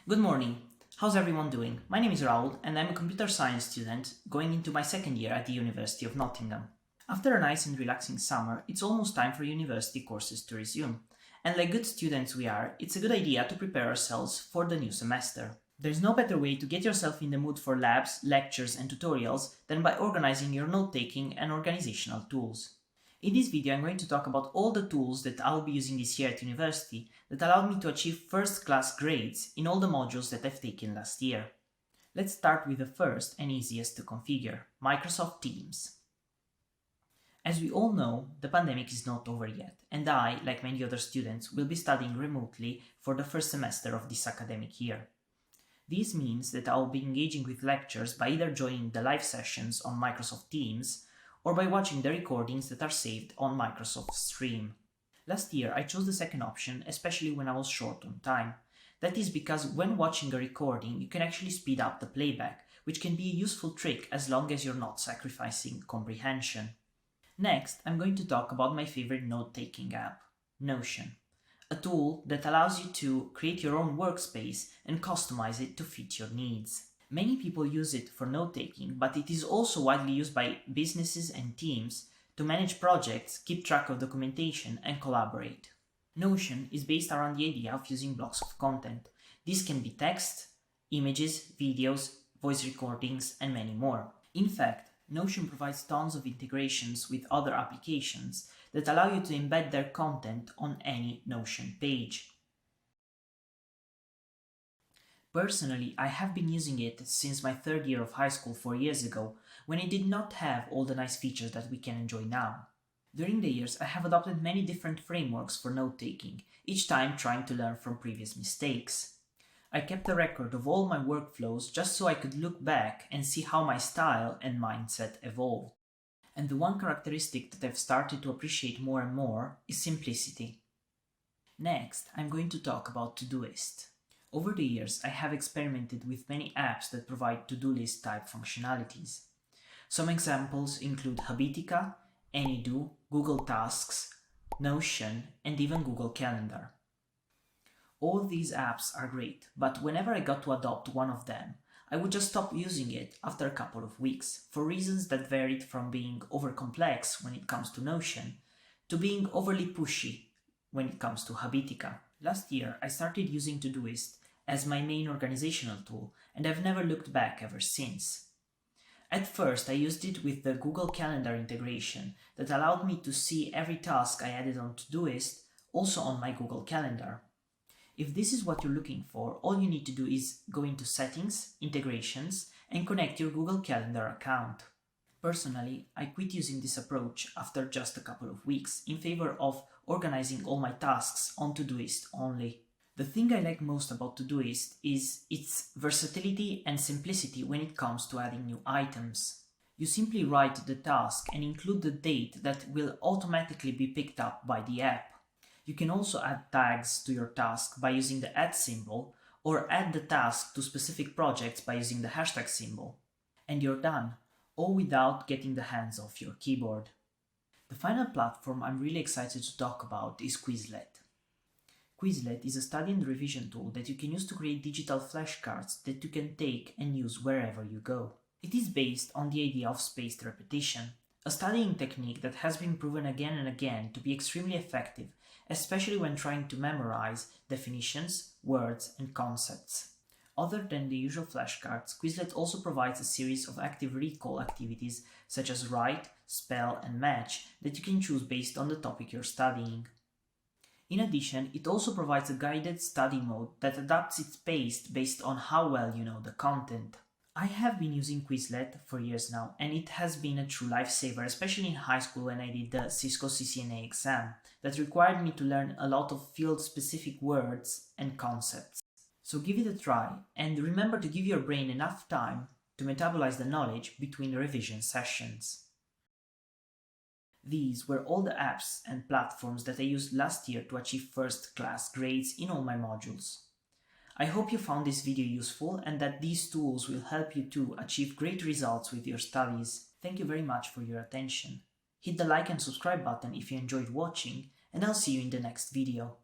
Good morning. How's everyone doing? My name is Raul and I'm a computer science student going into my second year at the University of Nottingham. After a nice and relaxing summer, it's almost time for university courses to resume. And like good students we are, it's a good idea to prepare ourselves for the new semester. There's no better way to get yourself in the mood for labs, lectures and tutorials than by organizing your note-taking and organizational tools. In this video I'm going to talk about all the tools that I'll be using this year at university that allowed me to achieve first-class grades in all the modules that I've taken last year. Let's start with the first and easiest to configure, Microsoft Teams. As we all know, the pandemic is not over yet, and I, like many other students, will be studying remotely for the first semester of this academic year. This means that I'll be engaging with lectures by either joining the live sessions on Microsoft Teams or by watching the recordings that are saved on Microsoft Stream. Last year I chose the second option, especially when I was short on time. That is because when watching a recording you can actually speed up the playback, which can be a useful trick as long as you're not sacrificing comprehension. Next, I'm going to talk about my favorite note-taking app, Notion, a tool that allows you to create your own workspace and customize it to fit your needs. Many people use it for note-taking, but it is also widely used by businesses and teams to manage projects, keep track of documentation, and collaborate. Notion is based around the idea of using blocks of content. This can be text, images, videos, voice recordings, and many more. In fact, Notion provides tons of integrations with other applications that allow you to embed their content on any Notion page. Personally, I have been using it since my third year of high school 4 years ago, when it did not have all the nice features that we can enjoy now. During the years, I have adopted many different frameworks for note-taking, each time trying to learn from previous mistakes. I kept a record of all my workflows just so I could look back and see how my style and mindset evolved. And the one characteristic that I've started to appreciate more and more is simplicity. Next, I'm going to talk about Todoist. Over the years, I have experimented with many apps that provide to-do list type functionalities. Some examples include Habitica, AnyDo, Google Tasks, Notion, and even Google Calendar. All these apps are great, but whenever I got to adopt one of them, I would just stop using it after a couple of weeks, for reasons that varied from being over-complex when it comes to Notion, to being overly pushy when it comes to Habitica. Last year, I started using Todoist as my main organizational tool, and I've never looked back ever since. At first, I used it with the Google Calendar integration that allowed me to see every task I added on Todoist also on my Google Calendar. If this is what you're looking for, all you need to do is go into Settings, Integrations, and connect your Google Calendar account. Personally, I quit using this approach after just a couple of weeks in favor of organizing all my tasks on Todoist only. The thing I like most about Todoist is its versatility and simplicity when it comes to adding new items. You simply write the task and include the date that will automatically be picked up by the app. You can also add tags to your task by using the @ symbol, or add the task to specific projects by using the hashtag symbol. And you're done, all without getting the hands off your keyboard. The final platform I'm really excited to talk about is Quizlet. Quizlet is a study and revision tool that you can use to create digital flashcards that you can take and use wherever you go. It is based on the idea of spaced repetition, a studying technique that has been proven again and again to be extremely effective, especially when trying to memorize definitions, words, and concepts. Other than the usual flashcards, Quizlet also provides a series of active recall activities such as write, spell, and match that you can choose based on the topic you're studying. In addition, it also provides a guided study mode that adapts its pace based on how well you know the content. I have been using Quizlet for years now, and it has been a true lifesaver, especially in high school when I did the Cisco CCNA exam that required me to learn a lot of field-specific words and concepts. So give it a try, and remember to give your brain enough time to metabolize the knowledge between revision sessions. These were all the apps and platforms that I used last year to achieve first-class grades in all my modules. I hope you found this video useful and that these tools will help you to achieve great results with your studies. Thank you very much for your attention. Hit the like and subscribe button if you enjoyed watching, and I'll see you in the next video.